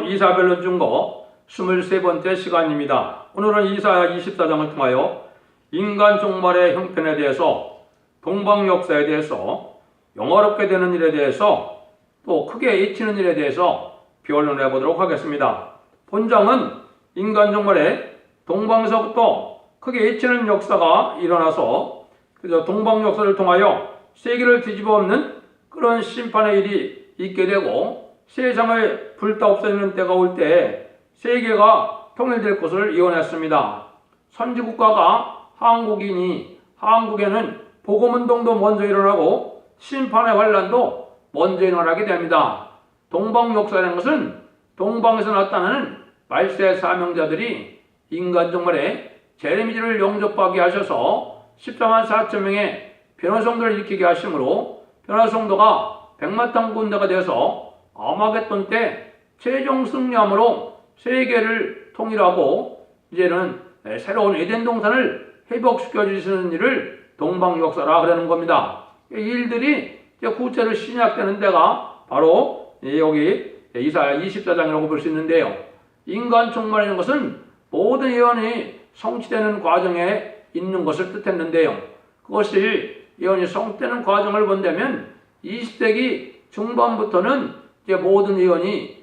이사벨론 증거 23번째 시간입니다. 오늘은 이사야 24장을 통하여 인간 종말의 형편에 대해서, 동방 역사에 대해서, 영화롭게 되는 일에 대해서, 또 크게 잊히는 일에 대해서 변론해 보도록 하겠습니다. 본장은 인간 종말에 동방에서부터 크게 잊히는 역사가 일어나서 동방 역사를 통하여 세계를 뒤집어 엎는 그런 심판의 일이 있게 되고, 세상을 불타 없애는 때가 올 때 세계가 통일될 것을 예언했습니다. 선지국가가 한국에는 복음운동도 먼저 일어나고 심판의 환란도 먼저 일어나게 됩니다. 동방 역사라는 것은 동방에서 나타나는 말세 사명자들이 인간 종말에 재림지를 영접하게 하셔서 14만 4천 명의 변화성도를 일으키게 하심으로 변화성도가 백마탄 군대가 되어서 아마겟돈 때 최종 승리함으로 세계를 통일하고 이제는 새로운 에덴 동산을 회복시켜 주시는 일을 동방 역사라 그러는 겁니다. 이 일들이 구체로 시작되는 데가 바로 여기 이사야 24장이라고 볼 수 있는데요. 인간 종말이라는 것은 모든 예언이 성취되는 과정에 있는 것을 뜻했는데요. 그것이 예언이 성취되는 과정을 본다면 20세기 중반부터는 모든 예언이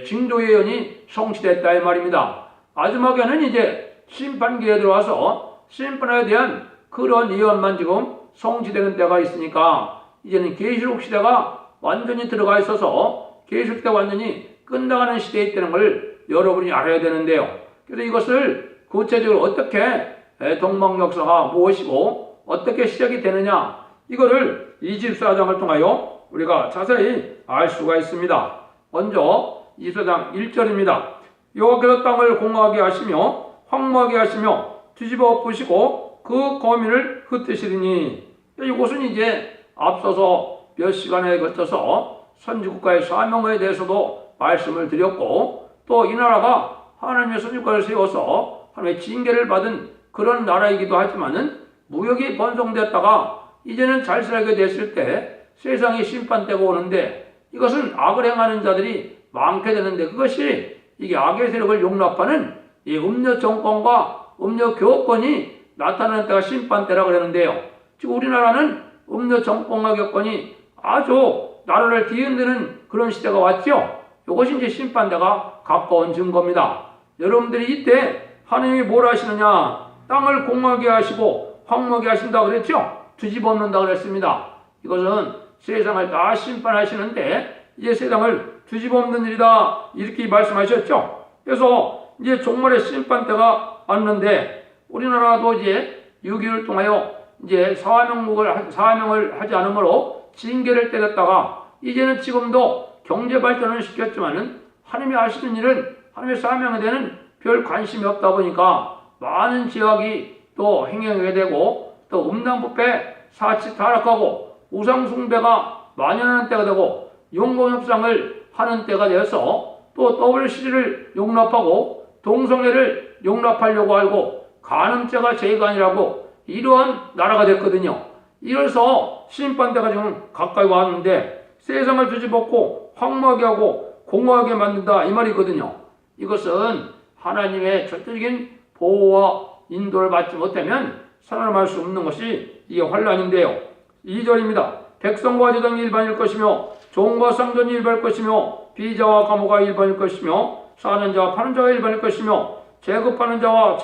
징조 예언이 성취됐다 이 말입니다. 마지막에는 이제 심판기에 들어와서 심판에 대한 그런 예언만 지금 성취되는 때가 있으니까 이제는 계시록 시대가 완전히 들어가 있어서 계시록 시대가 완전히 끝나가는 시대에 있다는 걸 여러분이 알아야 되는데요. 그래서 이것을 구체적으로 어떻게 동방 역사가 무엇이고 어떻게 시작이 되느냐, 이거를 24장을 통하여 우리가 자세히 알 수가 있습니다. 먼저 24장 1절입니다. 여호와께서 땅을 공허하게 하시며 황무하게 하시며 뒤집어 엎으시고 그 거민을 흩으시리니, 이곳은 이제 앞서서 몇 시간에 걸쳐서 선지국가의 사명에 대해서도 말씀을 드렸고, 또 이 나라가 하나님의 선지국가를 세워서 하나님의 징계를 받은 그런 나라이기도 하지만은 무역이 번성됐다가 이제는 잘 살게 됐을 때 세상의 심판때가 오는데, 이것은 악을 행하는 자들이 많게 되는데, 그것이 이게 악의 세력을 용납하는 이 음녀 정권과 음녀 교권이 나타나는 때가 심판때라 그러는데요. 지금 우리나라는 음녀 정권과 교권이 아주 나라를 뒤흔드는 그런 시대가 왔죠. 이것이 이제 심판때가 가까운 증거입니다. 여러분들이 이때 하나님이 뭘 하시느냐, 땅을 공허하게 하시고 황무하게 하신다 그랬죠. 뒤집어 엎는다 그랬습니다. 이것은 세상을 다 심판하시는데 이제 세상을 뒤집어 엎는 일이다 이렇게 말씀하셨죠. 그래서 이제 종말의 심판때가 왔는데, 우리나라도 이제 6.25를 통하여 이제 사명을 하지 않으므로 징계를 때렸다가 이제는 지금도 경제 발전을 시켰지만은 하나님이 하시는 일은 하나님의 사명에 대한 별 관심이 없다 보니까 많은 지역이 또 행행하게 되고, 또 음란부패 사치 타락하고 우상 숭배가 만연하는 때가 되고, 용공협상을 하는 때가 되어서 또 WC를 용납하고 동성애를 용납하려고 하고 간음죄가 죄가 아니라고 이러한 나라가 됐거든요. 이래서 심판때가 지금 가까이 왔는데 세상을 뒤집었고 황무하게 하고 공허하게 만든다 이 말이거든요. 이것은 하나님의 절대적인 보호와 인도를 받지 못하면 살아남을 수 없는 것이 이게 환란인데요. 2절입니다. 백성과 제장이 일반일 것이며 종과 상전이 일반일 것이며 비자와 가모가 일반일 것이며 사는 자와 파는 자가 일반일 것이며 제급하는 자와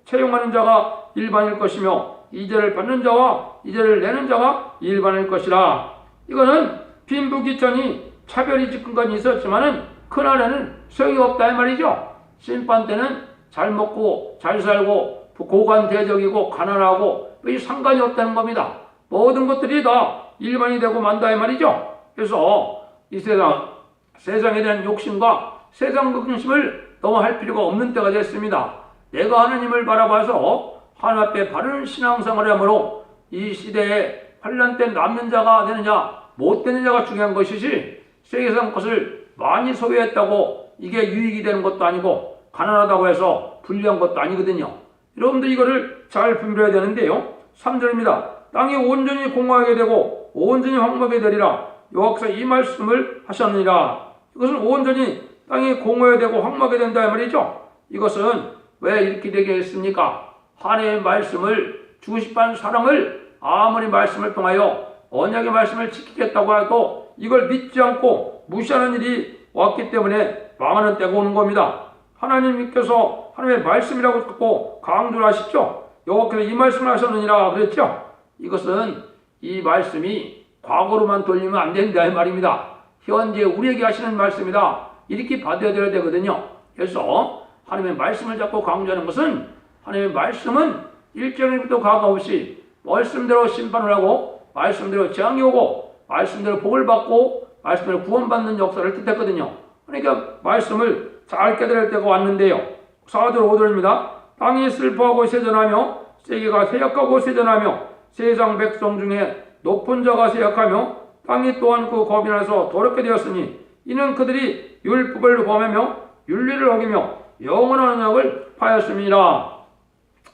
채용하는 자가 일반일 것이며 이제를 받는 자와 이제를 내는 자가 일반일 것이라. 이거는 빈부귀천이 차별이 지금까지 있었지만은 그날에는 소용이 없다 이 말이죠. 심판 때는 잘 먹고 잘 살고 고관대적이고 가난하고 이 상관이 없다는 겁니다. 모든 것들이 다 일반이 되고 만다 이 말이죠. 그래서 이 세상에 대한 욕심과 세상 근심을 너무 할 필요가 없는 때가 됐습니다. 내가 하나님을 바라봐서 하나님 앞에 바른 신앙생활을 하므로 이 시대에 환난 때 남는 자가 되느냐 못 되는 자가 중요한 것이지, 세상 것을 많이 소유했다고 이게 유익이 되는 것도 아니고 가난하다고 해서 불리한 것도 아니거든요. 여러분들 이거를 잘 분별해야 되는데요. 3절입니다. 땅이 온전히 공허하게 되고 온전히 황무하게 되리라. 여호와께서 이 말씀을 하셨느니라. 이것은 온전히 땅이 공허되고 황무하게 된다 말이죠. 이것은 왜 이렇게 되게 했습니까? 하나님의 말씀을 주고 싶어하는 사랑을 아무리 말씀을 통하여 언약의 말씀을 지키겠다고 해도 이걸 믿지 않고 무시하는 일이 왔기 때문에 망하는 때가 오는 겁니다. 하나님께서 하나님의 말씀이라고 듣고 강조를 하시죠. 여호와께서 이 말씀을 하셨느니라 그랬죠. 이것은 이 말씀이 과거로만 돌리면 안 된다 이 말입니다. 현재 우리에게 하시는 말씀이다 이렇게 받아들여야 되거든요. 그래서 하나님의 말씀을 자꾸 강조하는 것은 하나님의 말씀은 일정일부터 가감 없이 말씀대로 심판을 하고 말씀대로 재앙이 오고 말씀대로 복을 받고 말씀대로 구원받는 역사를 뜻했거든요. 그러니까 말씀을 잘 깨달을 때가 왔는데요. 4절 5절입니다. 땅이 슬퍼하고 세전하며 세계가 쇠약하고 세전하며 세상 백성 중에 높은 자가 쇠약하며 땅이 또한 그 겁이 나서 더럽게 되었으니 이는 그들이 율법을 범하며 윤리를 어기며 영원한 언약을 파였음이라.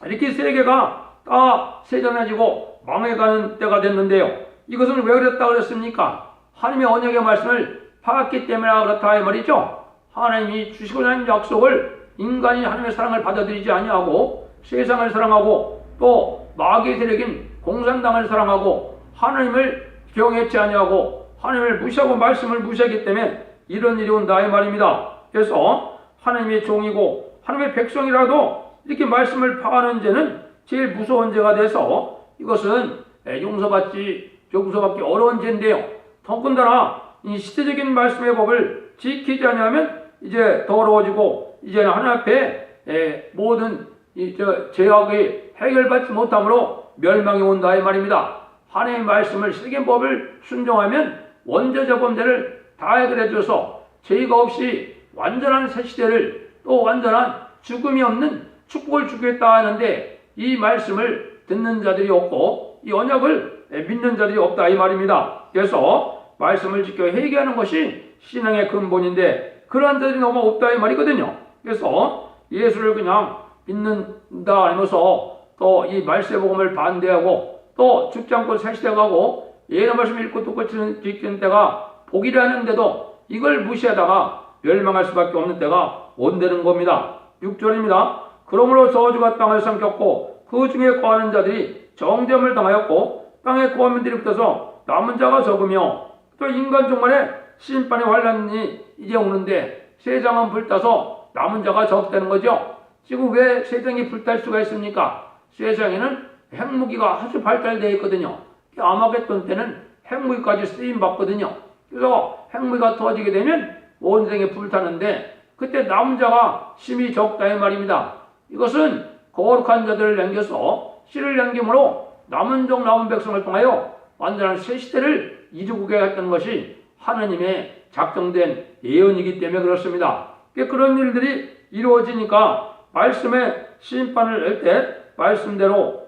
이렇게 세계가 다 세전해지고 망해가는 때가 됐는데요. 이것은 왜 그랬다 그랬습니까? 하나님의 언약의 말씀을 파악했기 때문에 그렇다 이 말이죠. 하나님이 주시고자 하는 약속을 인간이 하나님의 사랑을 받아들이지 아니하고 세상을 사랑하고 또 마귀의 세력인 공산당을 사랑하고 하나님을 경외치 아니하고 하나님을 무시하고 말씀을 무시하기 때문에 이런 일이 온다 이 말입니다. 그래서 하나님의 종이고 하나님의 백성이라도 이렇게 말씀을 파하는 죄는 제일 무서운 죄가 돼서 이것은 용서받기 어려운 죄인데요. 더군다나 이 시대적인 말씀의 법을 지키지 않으면 이제 더러워지고 이제는 하나님 앞에 모든 죄악의 해결받지 못함으로 멸망이 온다 이 말입니다. 하나님의 말씀을 시대적인 법을 순종하면 원죄자 범죄를 다 해결해줘서 죄가 없이 완전한 새 시대를 또 완전한 죽음이 없는 축복을 주겠다 하는데 이 말씀을 듣는 자들이 없고 이 언약을 믿는 자들이 없다 이 말입니다. 그래서 말씀을 지켜 회개하는 것이 신앙의 근본인데 그러한 자들이 너무 없다 이 말이거든요. 그래서 예수를 그냥 믿는다 하면서 또 이 말씀의 복음을 반대하고 또 죽지 않고 새 시대 가고 예언의 말씀 읽고 듣고 지키는 때가 복이라는데도 이걸 무시하다가 멸망할 수밖에 없는 때가 온다는 겁니다. 6절입니다. 그러므로 저주가 땅을 삼켰고 그 중에 거하는 자들이 정죄함을 당하였고 땅의 거민들이 붙어서 남은 자가 적으며 또 인간 중간에 심판의 환란이 이제 오는데 세상은 불타서 남은 자가 적다는 거죠. 지금 왜 세상이 불탈 수가 있습니까? 세상에는 핵무기가 아주 발달되어 있거든요. 아마겟돈 때는 핵무기까지 쓰임받거든요. 그래서 핵무기가 터지게 되면 온 세상이 불타는데 그때 남은 자가 심히 적다 이 말입니다. 이것은 거룩한 자들을 남겨서 씨를 남김으로 남은 종 남은 백성을 통하여 완전한 새 시대를 이루게 했던 것이 하나님의 작정된 예언이기 때문에 그렇습니다. 그런 일들이 이루어지니까 말씀의 심판을 낼 때 말씀대로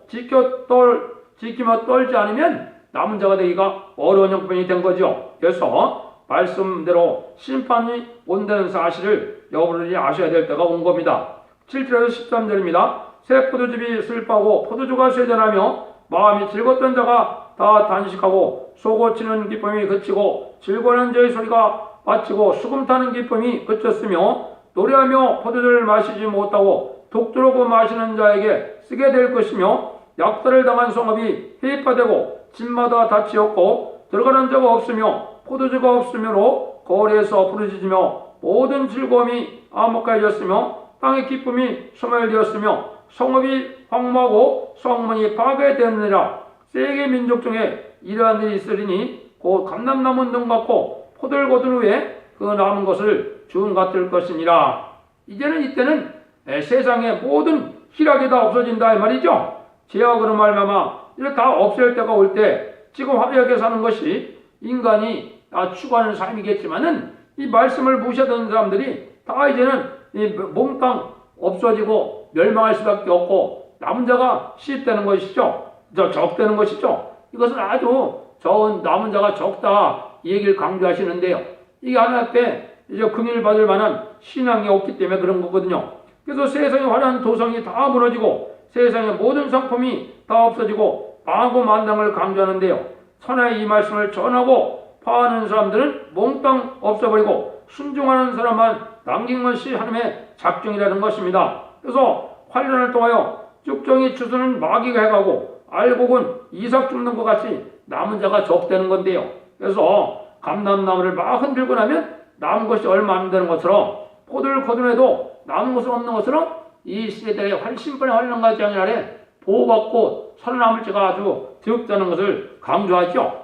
지키며 떨지 않으면 남은 자가 되기가 어려운 형편이 된 거죠. 그래서 말씀대로 심판이 온다는 사실을 여러분이 아셔야 될 때가 온 겁니다. 7절에서 13절입니다. 새 포도즙이 슬퍼하고 포도주가 쇠전하며 마음이 즐겁던 자가 다 단식하고 쏘고치는 기쁨이 그치고 즐거워하는 자의 소리가 마치고 수금 타는 기쁨이 그쳤으며 노래하며 포도주를 마시지 못하고 독주로고 마시는 자에게 쓰게 될 것이며 약탈을 당한 성읍이 회파되고 집마다 닻이 없고 들어가는 자가 없으며 포도주가 없으므로 거리에서 부르짖으며 모든 즐거움이 암흑해졌으며 땅의 기쁨이 소멸되었으며 성읍이 황무하고 성문이 파괴되느니라. 세계 민족 중에 이러한 일이 있으리니 곧 감람나무 등 같고 포도를 거둔 후에 그 남은 것을 주운 같을 것이니라. 이때는 세상의 모든 희락이 다 없어진다 이 말이죠. 죄악으로 말미암아 이를 다 없앨 때가 올 때 지금 화려하게 사는 것이 인간이 추구하는 삶이겠지만은 이 말씀을 무시하던 사람들이 다 이제는 몽땅 없어지고 멸망할 수밖에 없고 남은 자가 시입되는 것이죠. 적되는 것이죠. 이것은 아주 적은 남은 자가 적다 이 얘기를 강조하시는데요. 이게 하나님 앞에 이제 긍휼을 받을 만한 신앙이 없기 때문에 그런 거거든요. 그래서 세상의 화려한 도성이 다 무너지고 세상의 모든 상품이 다 없어지고 망하고 만당을 강조하는데요. 선의 이 말씀을 전하고 파하는 사람들은 몽땅 없어버리고 순종하는 사람만 남긴 것이 하나님의 작정이라는 것입니다. 그래서 환란을 통하여 쭉정이 추수는 마귀가 해가고 알곡은 이삭 줍는 것 같이 남은 자가 적되는 건데요. 그래서 감람나무를 막 흔들고 나면 남은 것이 얼마 안 되는 것처럼 포도를 거둔해도 남은 것은 없는 것처럼 이 시대의 심판의 환란과 재앙 아래 보호받고 살아남을 자가 아주 적다는 것을 강조하죠.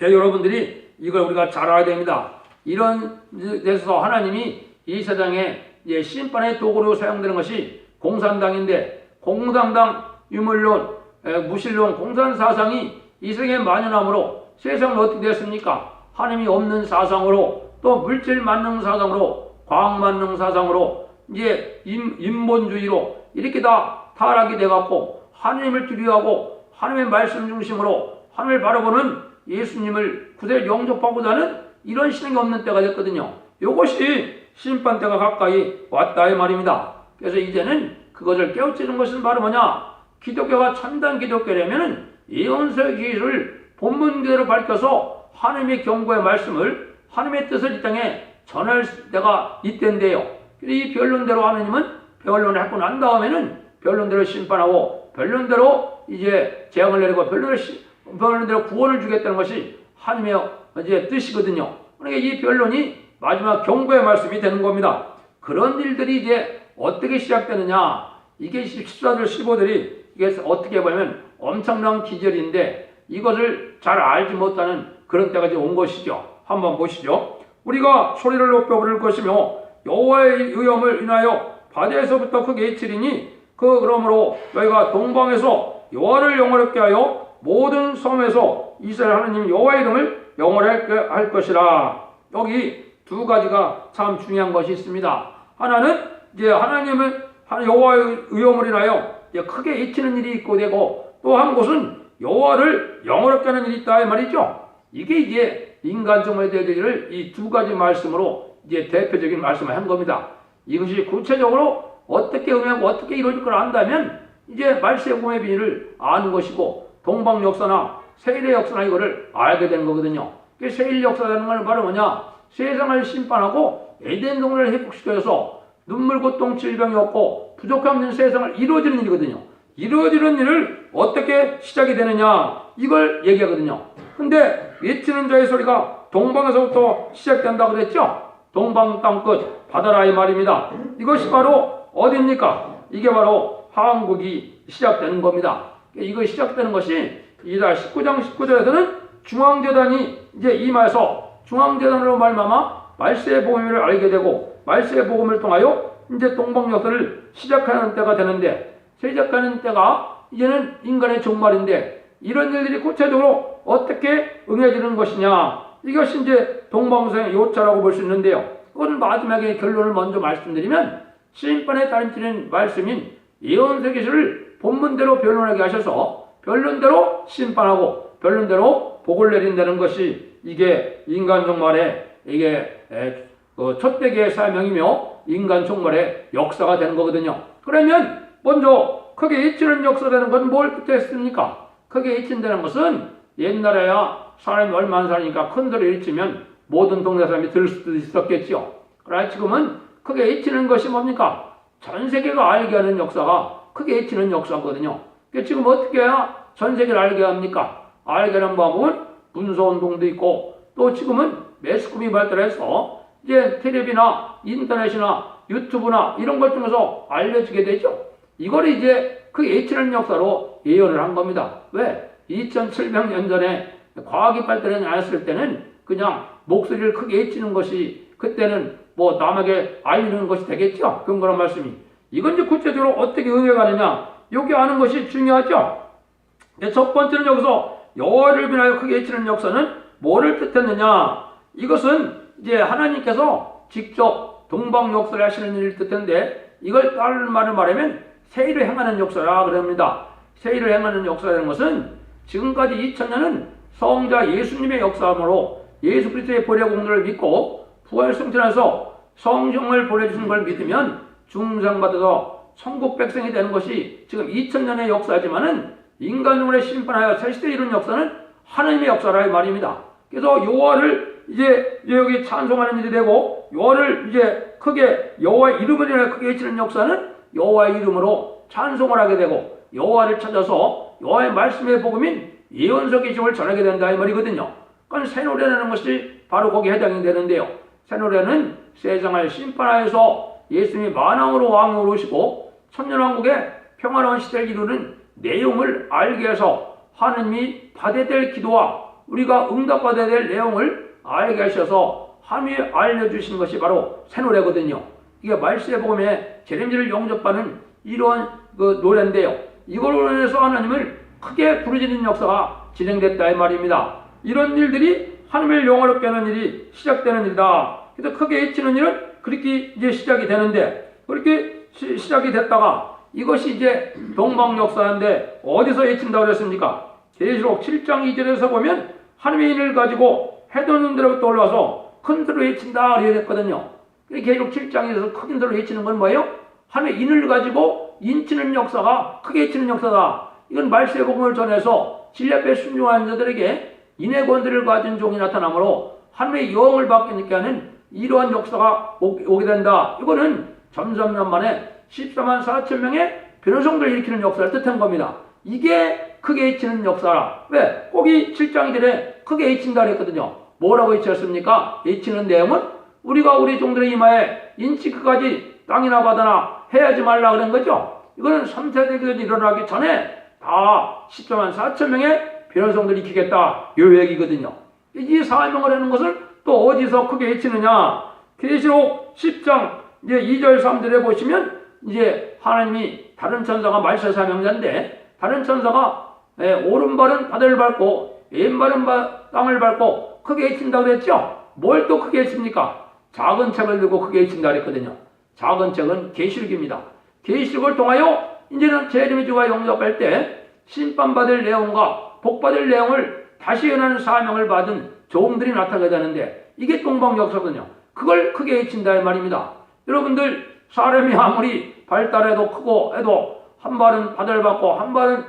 여러분들이 이걸 우리가 잘 알아야 됩니다. 이런 데서 하나님이 이 세상에 심판의 도구로 사용되는 것이 공산당인데, 공산당 유물론, 무신론, 공산사상이 이 세상에 만연함으로 세상은 어떻게 됐습니까? 하나님이 없는 사상으로, 또 물질 만능 사상으로, 과학 만능 사상으로, 이제 인본주의로 이렇게 다 타락이 돼갖고 하나님을 두려워하고 하나님의 말씀 중심으로 하나님을 바라보는 예수님을 구세를 영접하고자 하는 이런 신앙이 없는 때가 됐거든요. 이것이 심판 때가 가까이 왔다 이 말입니다. 그래서 이제는 그것을 깨우치는 것은 바로 뭐냐? 기독교가 참된 기독교라면 예언서의 기술을 본문 그대로 밝혀서 하나님의 경고의 말씀을, 하나님의 뜻을 이 땅에 전할 때가 이때인데요. 이 변론대로 하나님은 변론을 하고 난 다음에는 변론대로 심판하고 변론대로 이제 재앙을 내리고 변론대로 구원을 주겠다는 것이 하나님의 이제 뜻이거든요. 그러니까 이 변론이 마지막 경고의 말씀이 되는 겁니다. 그런 일들이 이제 어떻게 시작되느냐? 이게 14절 15절이 이게 어떻게 보면 엄청난 기절인데 이것을 잘 알지 못하는 그런 때가 이제 온 것이죠. 한번 보시죠. 우리가 소리를 높여 부를 것이며 여호와의 의엄을 인하여 바다에서부터 크게 외치리니 그러므로 너희가 동방에서 여호와를 영화롭게 하여 모든 섬에서 이스라엘 하나님 여호와의 이름을 영화롭게 할 것이라. 여기 두 가지가 참 중요한 것이 있습니다. 하나는 이제 하나님을 여호와의 의엄을 인하여 크게 외치는 일이 있고 되고, 또 한 곳은 여호와를 영화롭게 하는 일이 있다 이 말이죠. 이게 이제 인간적으로 될 일을 이 두 가지 말씀으로 이제 대표적인 말씀을 한 겁니다. 이것이 구체적으로 어떻게 응하고 어떻게 이루어질 걸 안다면 이제 말세복음의 비밀을 아는 것이고, 동방 역사나 세일의 역사나 이거를 알게 되는 거거든요. 세일 역사라는 건 바로 뭐냐? 세상을 심판하고 에덴 동산을 회복시켜서 눈물, 고통, 질병이 없고 부족함 없는 세상을 이루어지는 일이거든요. 이루어지는 일을 어떻게 시작이 되느냐? 이걸 얘기하거든요. 근데 외치는 자의 소리가 동방에서부터 시작된다 그랬죠? 동방 땅끝 바다라 이 말입니다. 이것이 바로 어디입니까? 이게 바로 한국이 시작되는 겁니다. 이거 시작되는 것이 이달 19장 19절에서는 중앙재단이 이제 임해서 중앙재단으로 말미암아 말세의 복음을 알게 되고, 말세의 복음을 통하여 이제 동방 역사를 시작하는 때가 되는데, 시작하는 때가 이제는 인간의 종말인데, 이런 일들이 구체적으로 어떻게 응해지는 것이냐? 이것이 이제 동방성의 요차라고 볼 수 있는데요. 그건 마지막에 결론을 먼저 말씀드리면, 심판에 따르는 말씀인 예언서 기술을 본문대로 변론하게 하셔서 변론대로 심판하고 변론대로 복을 내린다는 것이 이게 인간 종말의 이게 첫 대계의 사명이며 인간 종말의 역사가 되는 거거든요. 그러면 먼저 크게 외치는 역사라는 건 뭘 뜻했습니까? 크게 외친다는 것은 옛날에야 사람이 얼마 안 사니까 큰 소리를 외치면 모든 동네 사람이 들을 수도 있었겠죠. 그러나 지금은 크게 외치는 것이 뭡니까? 전 세계가 알게 하는 역사가 크게 외치는 역사거든요. 지금 어떻게 해야 전 세계를 알게 합니까? 알게 하는 방법은 문서운동도 있고, 또 지금은 매스컴이 발달해서 이제 텔레비나 인터넷이나 유튜브나 이런 걸 통해서 알려지게 되죠. 이걸 이제 그 외치는 역사로 예언을 한 겁니다. 왜? 2700년 전에 과학이 발달하지 않았을 때는 그냥 목소리를 크게 외치는 것이 그때는 뭐 남에게 알리는 것이 되겠죠. 그런 거란 말씀이. 이건 이제 구체적으로 어떻게 응해가느냐? 여기 아는 것이 중요하죠. 첫 번째는 여기서 여호와를 비하여 크게 외치는 역사는 뭐를 뜻했느냐? 이것은 이제 하나님께서 직접 동방 역사를 하시는 일을 뜻했는데, 이걸 다른 말을 말하면 세일을 행하는 역사라 그럽니다. 세일을 행하는 역사라는 것은 지금까지 2000년은 성자 예수님의 역사함으로 예수 그리스도의 보혈 공로를 믿고 부활 승천해서 성령을 보내주신 걸 믿으면 중상받아서 천국 백성이 되는 것이 지금 2000년의 역사지만은 인간적으로 심판하여 새 시대에 이룬 역사는 하나님의 역사라 이 말입니다. 그래서 여호와를 이제 여기 찬송하는 일이 되고, 여호와를 이제 크게 여호와의 이름을 인해 크게 외치는 역사는 여호와의 이름으로 찬송을 하게 되고 여호와를 찾아서 여호와의 말씀의 복음인 예언서 계시를 전하게 된다 이 말이거든요. 그건 새 노래라는 것이 바로 거기에 해당이 되는데요. 새 노래는 세상을 심판하여서 예수님이 만왕으로 왕으로 오시고 천년왕국의 평화로운 시대를 이루는 내용을 알게 해서 하느님이 받아야 될 기도와 우리가 응답받아야 될 내용을 알게 하셔서 하느님이 알려주신 것이 바로 새 노래거든요. 이게 말세의 복음의 재림절을 영접하는 이러한 그 노래인데요. 이걸로 인해서 하나님을 크게 부르짖는 역사가 진행됐다 이 말입니다. 이런 일들이 하나님을 영화롭게 하는 일이 시작되는 일이다. 그래서 크게 외치는 일은 그렇게 이제 시작이 되는데 그렇게 시작이 됐다가 이것이 이제 동방 역사인데 어디서 외친다고 그랬습니까? 계시록 7장 2절에서 보면 하나님의 인을 가지고 해돋는데로부터 올라와서 큰 소리로 외친다 이렇게 됐거든요. 계시록 7장에서 큰 소리로 외치는 건 뭐예요? 하나님의 인을 가지고 인치는 역사가 크게 외치는 역사다. 이건 말세의 복음을 전해서 진리 앞에 순종하는 자들에게 인의 권세를 가진 종이 나타나므로 하나님의 영을 받게 하는 이러한 역사가 오게 된다. 이거는 점점 만에 14만 4천 명의 변호성들을 일으키는 역사를 뜻한 겁니다. 이게 크게 외치는 역사라. 왜? 거기 7장 전에 크게 외친다 그랬거든요. 뭐라고 외쳤습니까? 외치는 내용은 우리가 우리 종들의 이마에 인치 끝까지 땅이나 바다나 해야지 말라 그런 거죠. 이거는 3세대까지 일어나기 전에 다 14만 4천 명의 변호성들을 익히겠다 요 얘기거든요. 이 사명을 하는 것을 또 어디서 크게 외치느냐? 계시록 10장 이제 2절 3절에 보시면 이제 하나님이 다른 천사가 말세 사명자인데 다른 천사가 오른발은 바다를 밟고 왼발은 땅을 밟고 크게 외친다고 그랬죠. 뭘 또 크게 외칩니까? 작은 책을 들고 크게 외친다 그랬거든요. 작은 책은 계시록입니다. 계시록을 통하여 이제는 재림의 주가 영접할 때 심판받을 내용과 복받을 내용을 다시 연하는 사명을 받은 종들이 나타나게 되는데 이게 동방 역사거든요. 그걸 크게 외친다 이 말입니다. 여러분들 사람이 아무리 발달해도 크고 해도 한 발은 바다를 받고 한 발은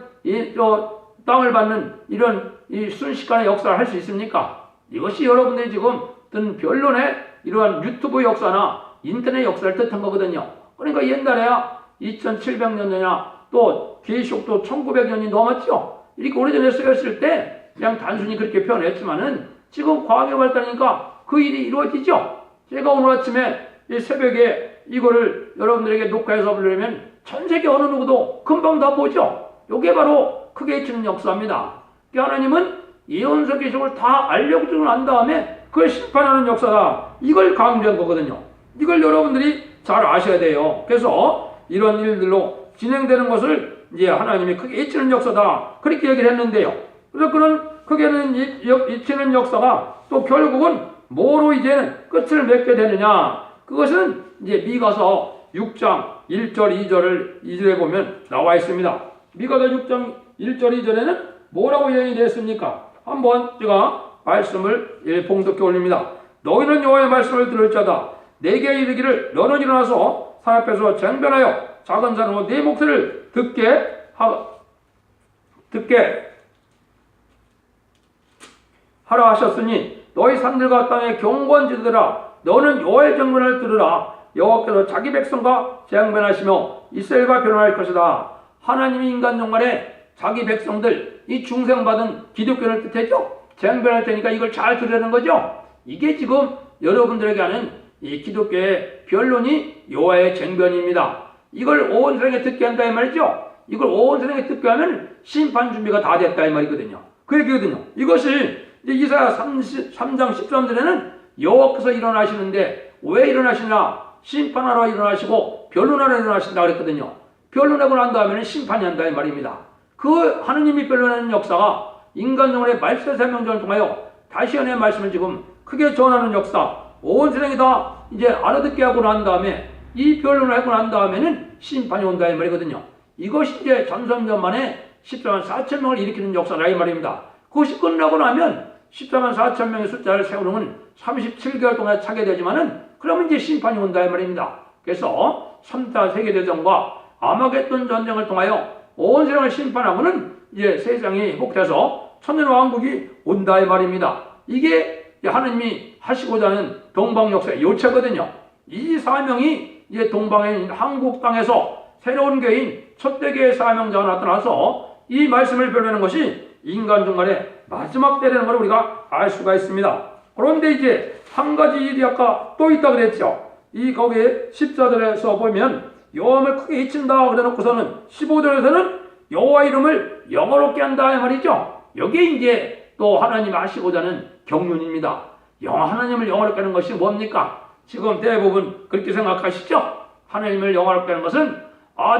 땅을 받는 이런 이 순식간의 역사를 할 수 있습니까? 이것이 여러분들이 지금 어떤 변론의 이러한 유튜브 역사나 인터넷 역사를 뜻한 거거든요. 그러니까 옛날에야 2700년 전이나 또 계시록도 1900년이 넘었죠. 이렇게 오래전에 쓰였을 때 그냥 단순히 그렇게 표현했지만은 지금 과학이 발달하니까 그 일이 이루어지죠. 제가 오늘 아침에 이 새벽에 이거를 여러분들에게 녹화해서 보려면 전 세계 어느 누구도 금방 다 보죠. 이게 바로 크게 외치는 역사입니다. 하나님은 예언서 계시록을 다 알려주고 난 다음에 그걸 심판하는 역사다. 이걸 강조한 거거든요. 이걸 여러분들이 잘 아셔야 돼요. 그래서 이런 일들로 진행되는 것을 이제 하나님이 크게 외치는 역사다. 그렇게 얘기를 했는데요. 그래서 그런 크게 외치는 역사가 또 결국은 뭐로 이제는 끝을 맺게 되느냐. 그것은 이제 미가서 6장 1절 2절에 보면 나와 있습니다. 미가서 6장 1절 2절에는 뭐라고 얘기를 했습니까? 한번 제가 말씀을 봉독해 올립니다. 너희는 여호와의 말씀을 들을 자다. 내게 이르기를 너는 일어나서 산 앞에서 쟁변하여 작은 산으로 네 목소리를 듣게 하라 하셨으니 너희 산들과 땅의 경관지들아 너는 여호와의 쟁변을 들으라. 여호와께서 자기 백성과 쟁변하시며 이스라엘과 변호할 것이다. 하나님이 인간 종간에 자기 백성들 이 중생받은 기독교를 뜻했죠. 쟁변할 테니까 이걸 잘 들으라는 거죠. 이게 지금 여러분들에게 하는 이 기독교의 변론이 여호와의 쟁변입니다. 이걸 온 세상에 듣게 한다 이 말이죠. 이걸 온 세상에 듣게 하면 심판 준비가 다 됐다 이 말이거든요. 그 얘기거든요. 이것이 이제 이사야 3장 13절에는 여호와께서 일어나시는데 왜 일어나시냐? 심판하러 일어나시고 변론하러 일어나신다 그랬거든요. 변론하고 난 다음에는 심판이 한다 이 말입니다. 그 하느님이 변론하는 역사가 인간 영혼의 말세 사명전을 통하여 다시 연의 말씀을 지금 크게 전하는 역사, 온 세상이 다 이제 알아듣게 하고 난 다음에 이 변론을 하고 난 다음에는 심판이 온다 이 말이거든요. 이것이 이제 전선전 만에 14만 4천 명을 일으키는 역사라 이 말입니다. 그것이 끝나고 나면 14만 4천 명의 숫자를 세우는 건 37개월 동안 차게 되지만은 그러면 이제 심판이 온다 이 말입니다. 그래서 3차 세계대전과 아마겟돈 전쟁을 통하여 온 세상을 심판하고는 이제 세상이 회복돼서 천년왕국이 온다 이 말입니다. 이게 하느님이 하시고자 하는 동방 역사의 요체거든요. 이 사명이 이제 동방인 한국 땅에서 새로운 교인 첫대교의 사명자가 나타나서 이 말씀을 변하는 것이 인간 종말의 마지막 때라는 걸 우리가 알 수가 있습니다. 그런데 이제 한 가지 일이 아까 또 있다 그랬죠. 이 거기에 14절에서 보면 여호와를 크게 잊힌다 그래놓고서는 15절에서는 여호와 이름을 영어롭게 한다 이 말이죠. 여기에 이제 또 하나님 아시고자 하는 경륜입니다. 하나님을 영어롭게 하는 것이 뭡니까? 지금 대부분 그렇게 생각하시죠? 하나님을 영어롭게 하는 것은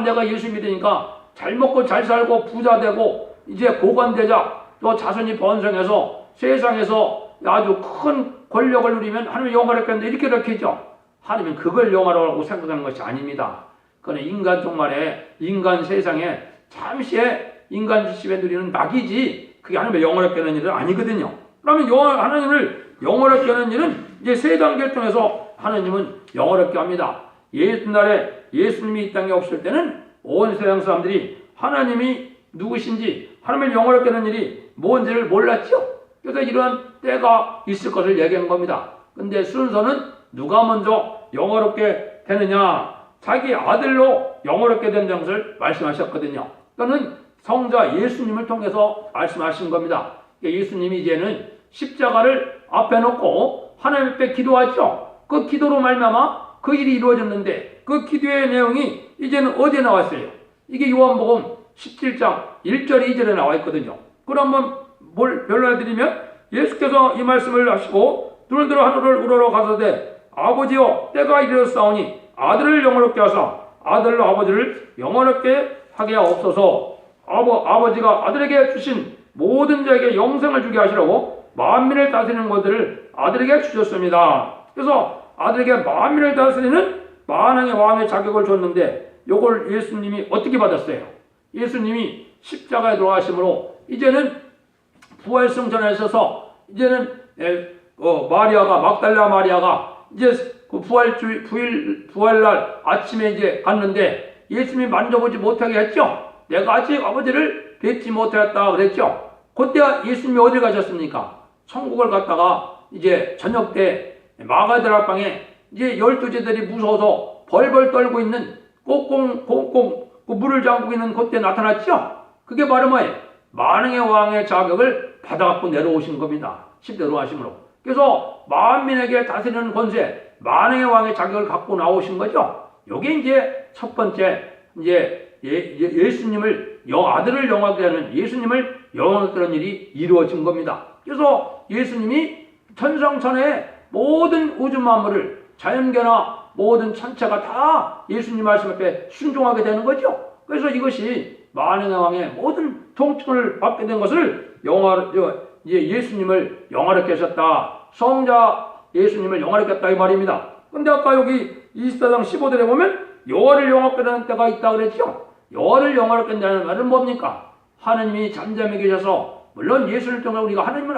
내가 예수 믿으니까 잘 먹고 잘 살고 부자 되고 이제 고관되자 또 자손이 번성해서 세상에서 아주 큰 권력을 누리면 하나님을 영어롭게 한다 이렇게 했죠. 하나님은 그걸 영어라고 생각하는 것이 아닙니다. 그건 인간 종말에 인간 세상에 잠시의 인간 지식에 누리는 낙이지 그게 하나님을 영어롭게 하는 일은 아니거든요. 그러면 하나님을 영어롭게 하는 일은 이제 세 단계를 통해서 하나님은 영어롭게 합니다. 옛날에 예수님이 이 땅에 없을 때는 온 세상 사람들이 하나님이 누구신지 하나님을 영어롭게 하는 일이 뭔지를 몰랐죠. 그래서 이러한 때가 있을 것을 얘기한 겁니다. 근데 순서는 누가 먼저 영어롭게 되느냐? 자기 아들로 영어롭게 된다는 것을 말씀하셨거든요. 그거는 성자 예수님을 통해서 말씀하신 겁니다. 예수님이 이제는 십자가를 앞에 놓고 하나님 앞에 기도하죠. 그 기도로 말미암아 그 일이 이루어졌는데 그 기도의 내용이 이제는 어디에 나왔어요? 이게 요한복음 17장 1절 2절에 나와 있거든요. 그럼 한번 뭘 변론해드리면 예수께서 이 말씀을 하시고 눈을 들어 하늘을 우러러 가서되 아버지여 때가 이르렀사오니 아들을 영원롭게 하사 아들로 아버지를 영원롭게 하게 하옵소서. 아버지가 아들에게 주신 모든 자에게 영생을 주게 하시라고 만민을 다스리는 것들을 아들에게 주셨습니다. 그래서 아들에게 만민을 다스리는 만왕의 왕의 자격을 줬는데 이걸 예수님이 어떻게 받았어요? 예수님이 십자가에 돌아가심으로 이제는 부활승천에 있어서 이제는 마리아가 막달라 마리아가 이제 그 부활날 아침에 이제 갔는데 예수님이 만져보지 못하게 했죠. 내가 아직 아버지를 뵙지 못했다 그랬죠. 그때 예수님이 어디 가셨습니까? 천국을 갔다가 이제 저녁 때 마가다라 방에 이제 12제들이 무서워서 벌벌 떨고 있는 꽁꽁 그 물을 잠그고 있는 그때 나타났죠. 그게 바로 뭐예요? 만왕의 왕의 자격을 받아갖고 내려오신 겁니다. 10대 노하심으로. 그래서 만민에게 다스리는 권세, 만왕의 왕의 자격을 갖고 나오신 거죠. 이게 이제 첫 번째 이제 예수님을 아들을 영화하게 하는 예수님을 영화하게 하는 일이 이루어진 겁니다. 그래서 예수님이 천상천하의 모든 우주 만물을 자연계나 모든 천체가 다 예수님 말씀 앞에 순종하게 되는 거죠. 그래서 이것이 만왕의 왕의 모든 통칭을 받게 된 것을 예수님을 영화롭게 하셨다. 성자 예수님을 영화롭게 했다 이 말입니다. 근데 아까 여기 24장 15절에 보면 여호와를 영화롭게 하는 때가 있다 그랬죠. 여호와를 영화롭게 한다는 말은 뭡니까? 하나님이 잠잠히 계셔서 물론 예수를 통해 우리가 하나님을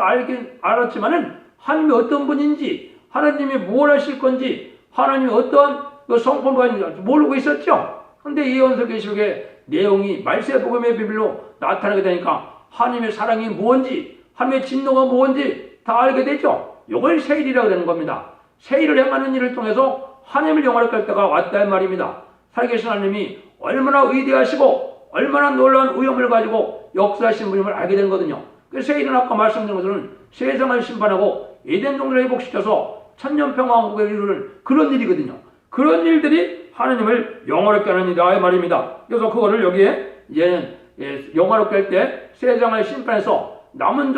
알았지만은 하나님이 어떤 분인지 하나님이 뭘 하실 건지 하나님이 어떤 성품과 있는지 모르고 있었죠. 근데 예언서계시록의 내용이 말세복음의 비밀로 나타나게 되니까 하나님의 사랑이 무엇인지 하나님의 진노가 무엇인지 다 알게 되죠. 이걸 세일이라고 하는 겁니다. 세일을 행하는 일을 통해서 하나님을 영화롭게 할 때가 왔다 이 말입니다. 살아계신 하나님이 얼마나 위대하시고 얼마나 놀라운 위엄을 가지고 역사하신 분임을 알게 된 거거든요. 그 세일은 아까 말씀드린 것은 세상을 심판하고 에덴 동산을 회복시켜서 천년평화왕국을 이루는 그런 일이거든요. 그런 일들이 하나님을 영화롭게 하는 일이다 이 말입니다. 그래서 그거를 여기에 이제는 영화롭게 할 때 세상을 심판해서 남은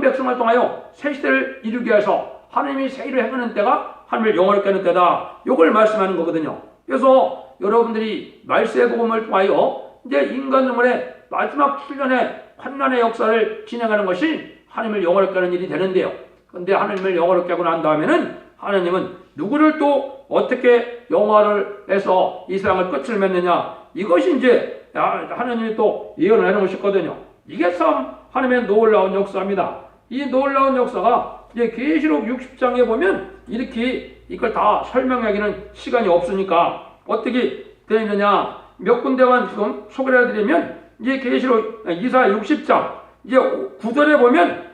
백성을 통하여 새 시대를 이루게 해서 하나님이 새 일을 행하는 때가 하나님을 영화롭게 하는 때다. 이걸 말씀하는 거거든요. 그래서 여러분들이 말세 복음을 통하여 이제 인간 영혼의 마지막 7년의 환난의 역사를 진행하는 것이 하나님을 영화롭게 하는 일이 되는데요. 그런데 하나님을 영화롭게 하고 난 다음에는 하나님은 누구를 또 어떻게 영화를 해서 이 세상을 끝을 맺느냐, 이것이 이제 하나님이 또 예언을 해놓으셨거든요. 이게 참 하나님의 놀라운 역사입니다. 이 놀라운 역사가 이제 계시록 60장에 보면 이렇게 이걸 다 설명하기는 시간이 없으니까 어떻게 되어 있느냐 몇 군데만 지금 소개를 해드리면 이제 계시록 이사 60장 이제 9절에 보면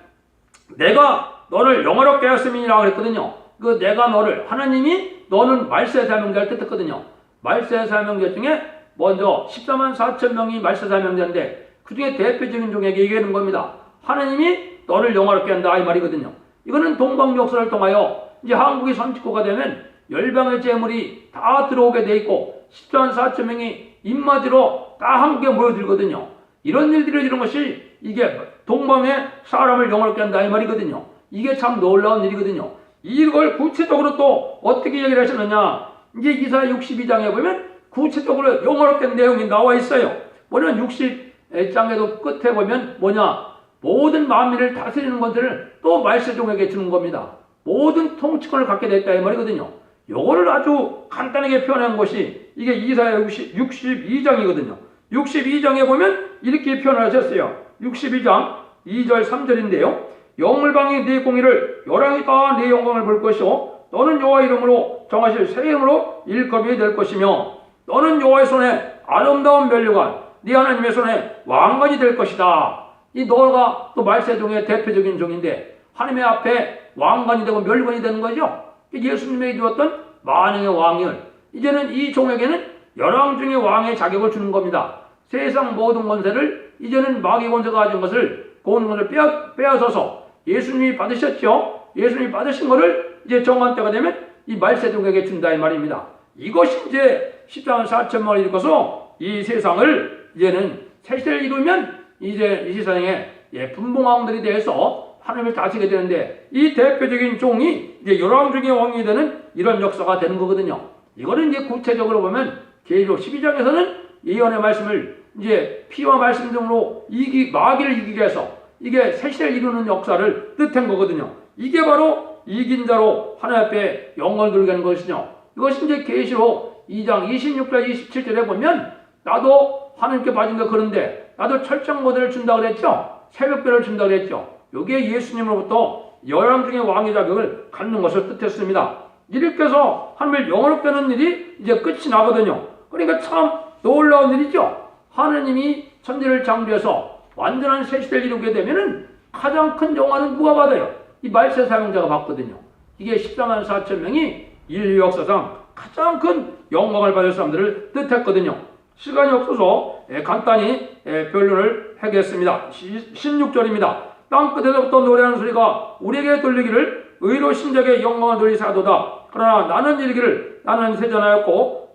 내가 너를 영화롭게 하였음이라고 그랬거든요. 그 내가 너를, 하나님이 너는 말세 사명자를 뜻했거든요. 말세 사명자 중에 먼저 14만 4천 명이 말세 사명자인데 그 중에 대표적인 종에게 얘기하는 겁니다. 하나님이 너를 영화롭게 한다 이 말이거든요. 이거는 동방 역사를 통하여 이제 한국이 선지국가 되면 열방의 재물이 다 들어오게 돼 있고 14만 4천 명이 입맞으러 다 한국에 모여들거든요. 이런 일들이 이런 것이 이게 동방의 사람을 영화롭게 한다 이 말이거든요. 이게 참 놀라운 일이거든요. 이걸 구체적으로 또 어떻게 얘기를 하셨느냐, 이제 이사야 62장에 보면 구체적으로 영화롭게 한 내용이 나와 있어요. 뭐냐면 60장에도 끝에 보면 뭐냐, 모든 만민을 다스리는 것들을 또 말세종에게 주는 겁니다. 모든 통치권을 갖게 됐다 이 말이거든요. 요거를 아주 간단하게 표현한 것이 이게 이사야 62장이거든요. 62장에 보면 이렇게 표현하셨어요. 62장 2절 3절인데요. 영물방이 네 공의를 열왕이 다 네 영광을 볼 것이요 너는 여호와 이름으로 정하실 새 이름으로 일컬이 될 것이며 너는 여호와의 손에 아름다운 면류관 네 하나님의 손에 왕관이 될 것이다. 이 너가 또 말세종의 대표적인 종인데 하나님의 앞에 왕관이 되고 면류관이 되는 거죠. 예수님에게 주었던 만왕의 왕을 이제는 이 종에게는 열왕 중의 왕의 자격을 주는 겁니다. 세상 모든 권세를 이제는 마귀 권세가 가진 것을 고운 것을 빼앗아서 예수님이 받으셨죠. 예수님이 받으신 것을 이제 정한 때가 되면 이 말세종에게 준다 이 말입니다. 이것이 이제 14만 4천만을 일궈서 이 세상을 이제는 세시대를 이루면 이제 이 세상에 분봉왕들이 돼서 하나님을 다스리게 되는데 이 대표적인 종이 이제 열왕 중의 왕이 되는 이런 역사가 되는 거거든요. 이거는 이제 구체적으로 보면 계시록 12장에서는 예언의 말씀을 이제 피와 말씀 등으로 마귀를 이기게 해서 이게 세시대를 이루는 역사를 뜻한 거거든요. 이게 바로 이긴 자로 하나님 앞에 영광을 돌게 하는 것이죠. 이것이 이제 계시록 2장 26절 27절에 보면 나도 하나님께 받은 거 그런데 나도 철저모델을 준다고 그랬죠. 새벽별을 준다고 그랬죠. 이게 예수님으로부터 열왕 중의 왕의 자격을 갖는 것을 뜻했습니다. 이렇게 해서 하나님을 영원롭게 하는 일이 이제 끝이 나거든요. 그러니까 참 놀라운 일이죠. 하나님이 천지를 창조해서 완전한 새시대를 이루게 되면은 가장 큰 영화는 누가 받아요? 이 말세 사명자가 받거든요. 이게 14만 4천 명이 인류 역사상 가장 큰 영광을 받을 사람들을 뜻했거든요. 시간이 없어서 간단히 변론을 하겠습니다. 16절입니다. 땅끝에서부터 노래하는 소리가 우리에게 들리기를 의로 신적의 영광을 돌리 사도다. 그러나 나는 이르기를 나는 쇠전하였고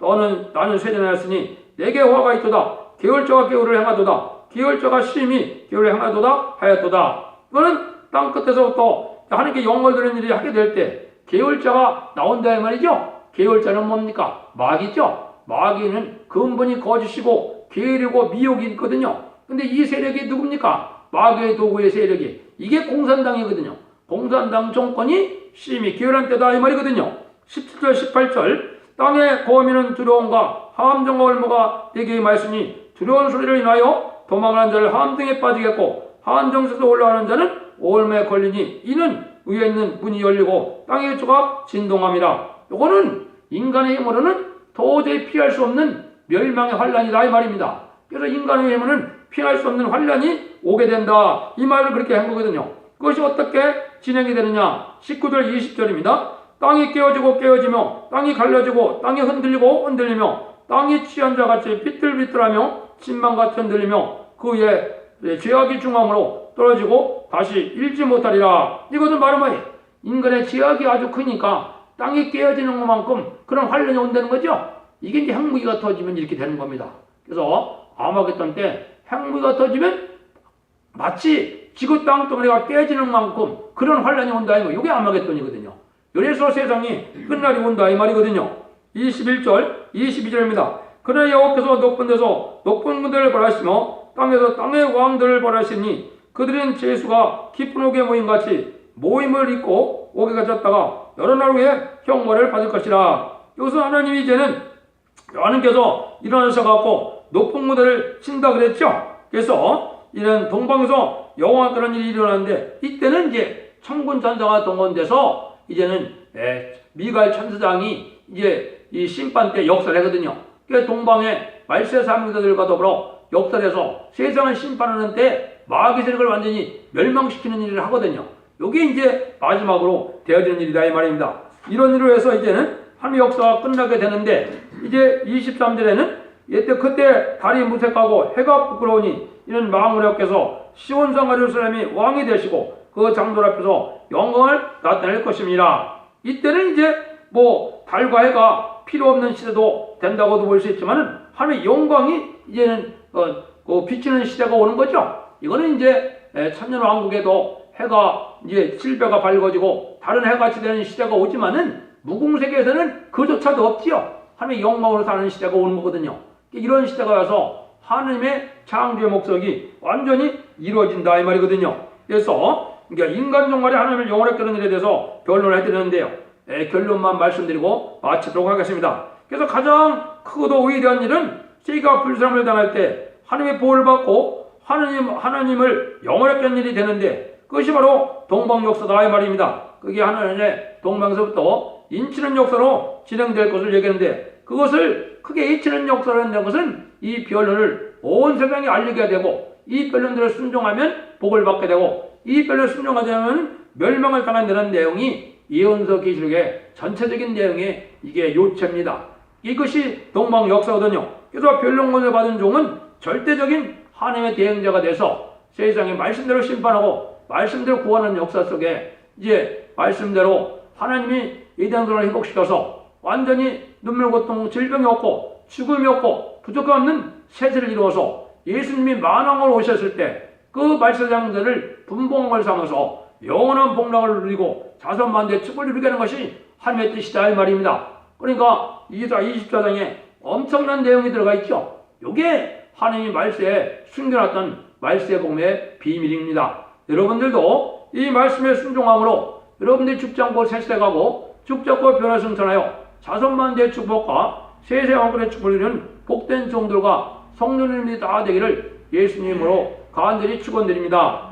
나는 쇠전하였으니 내게 화가 있도다. 계율자가 계율을 행하도다. 계율자가 심히 계율을 행하도다 하였도다. 이거는 땅끝에서부터 하나님께 영광을 돌리는 일이 하게 될 때 계율자가 나온다 이 말이죠. 계율자는 뭡니까? 마귀죠. 마귀는 근본이 거짓이고 계율이고 미혹이 있거든요. 근데 이 세력이 누굽니까? 마귀의 도구의 세력이. 이게 공산당이거든요. 공산당 정권이 심히 계율한 때다 이 말이거든요. 17절 18절 땅의 거미는 두려움과 함정과 얼마가 내게 임하였으니 두려운 소리를 인하여 도망하는 자를 함정에 빠지겠고 한정에서 올라가는 자는 올매에 걸리니 이는 위에 있는 문이 열리고 땅의 조가 진동함이라. 요거는 인간의 힘으로는 도저히 피할 수 없는 멸망의 환란이다 이 말입니다. 그래서 인간의 힘으로는 피할 수 없는 환란이 오게 된다 이 말을 그렇게 한 거거든요. 그것이 어떻게 진행이 되느냐. 19절 20절입니다. 땅이 깨어지고 땅이 갈라지고 땅이 흔들리며 땅이 취한 자같이 비틀비틀하며 침망같이 흔들리며 그의 죄악이 중앙으로 떨어지고 다시 일지 못하리라. 이것은 바로 뭐예요? 인간의 죄악이 아주 크니까 땅이 깨어지는 것만큼 그런 환란이 온다는 거죠. 이게 이제 핵무기가 터지면 이렇게 되는 겁니다. 그래서 아마겟돈 때 핵무기가 터지면 마치 지구 땅덩어리가 깨지는 만큼 그런 환란이 온다. 이게 아마겟돈이거든요. 그래서 세상이 끝날이 온다 이 말이거든요. 21절 22절입니다. 그러나 여호와께서 높은 데서 높은 분들을 벌하시며 땅에서 땅의 왕들을 벌하시니 그들은 제수가 깊은 옥에 모임같이 모임을 잇고 옥에 갇혔다가 여러 날 후에 형벌을 받을 것이라. 여기서 하나님이 이제는 하나님께서 일어나셔갖고 높은 무대를 친다 그랬죠. 그래서 이런 동방에서 영원한 그런 일이 일어나는데 이때는 이제 천군 천사가 동원돼서 이제는 미가엘 천사장이 이제 이 심판 때 역사를 하거든요. 그래서 동방의 말세 사명자들과 더불어 역사를 해서 세상을 심판하는 때 마귀 세력을 완전히 멸망시키는 일을 하거든요. 이게 이제 마지막으로 되어지는 일이다 이 말입니다. 이런 일로 해서 이제는 하나님의 역사가 끝나게 되는데, 이제 23절에는 이때 그때 달이 무색하고 해가 부끄러우니 이는 망을 엮여서 시온성과 예루살렘이 왕이 되시고 그 장돌 앞에서 영광을 나타낼 것입니다. 이때는 이제 뭐 달과 해가 필요 없는 시대도 된다고도 볼 수 있지만은 하나님의 영광이 이제는 비치는 시대가 오는 거죠. 이거는 이제 천년 왕국에도 해가 이제 실배가 밝아지고 다른 해같이 되는 시대가 오지만은 무궁세계에서는 그조차도 없지요. 하나님의 영광으로 사는 시대가 오는 거거든요. 이런 시대가 와서 하나님의 창조의 목적이 완전히 이루어진다 이 말이거든요. 그래서 그러니까 인간 종말이 하나님을 영원히 끄는 일에 대해서 변론을 해드렸는데요. 결론만 말씀드리고 마치도록 하겠습니다. 그래서 가장 크고도 위대한 일은 세계가 불사람을 당할 때 하나님의 보호를 받고 하나님을 영원히 끄는 일이 되는데, 그것이 바로 동방역사다 이 말입니다. 그게 하나님의 동방에서부터 인치는 역사로 진행될 것을 얘기하는데, 그것을 크게 인치는 역사라는 것은 이 변론을 온 세상에 알리게 되고, 이 변론들을 순종하면 복을 받게 되고, 이 변론을 순종하지 않으면 멸망을 당한다는 내용이 예언서 계시록의 전체적인 내용의 이게 요체입니다. 이것이 동방 역사거든요. 그래서 변론권을 받은 종은 절대적인 하나님의 대행자가 돼서 세상의 말씀대로 심판하고 말씀대로 구하는 역사 속에 이제 말씀대로 하나님이 이 당선을 회복시켜서 완전히 눈물, 고통, 질병이 없고 죽음이 없고 부족함 없는 세세를 이루어서 예수님이 만왕으로 오셨을 때 그 말세장들을 분봉을 삼아서 영원한 복락을 누리고 자손만대 축을 누리게 하는 것이 하나님의 뜻이다 이 말입니다. 그러니까 24장에 엄청난 내용이 들어가 있죠. 이게 하나님이 말세에 숨겨놨던 말세 복음의 비밀입니다. 여러분들도 이 말씀에 순종함으로 여러분들이 죽지 않고 세세가고 죽지 않고 변화승천하여 자손만대의 축복과 세세 왕권의 축복을 이루는 복된 종들과 성도님들이 다 되기를 예수님으로 간절히 축원드립니다.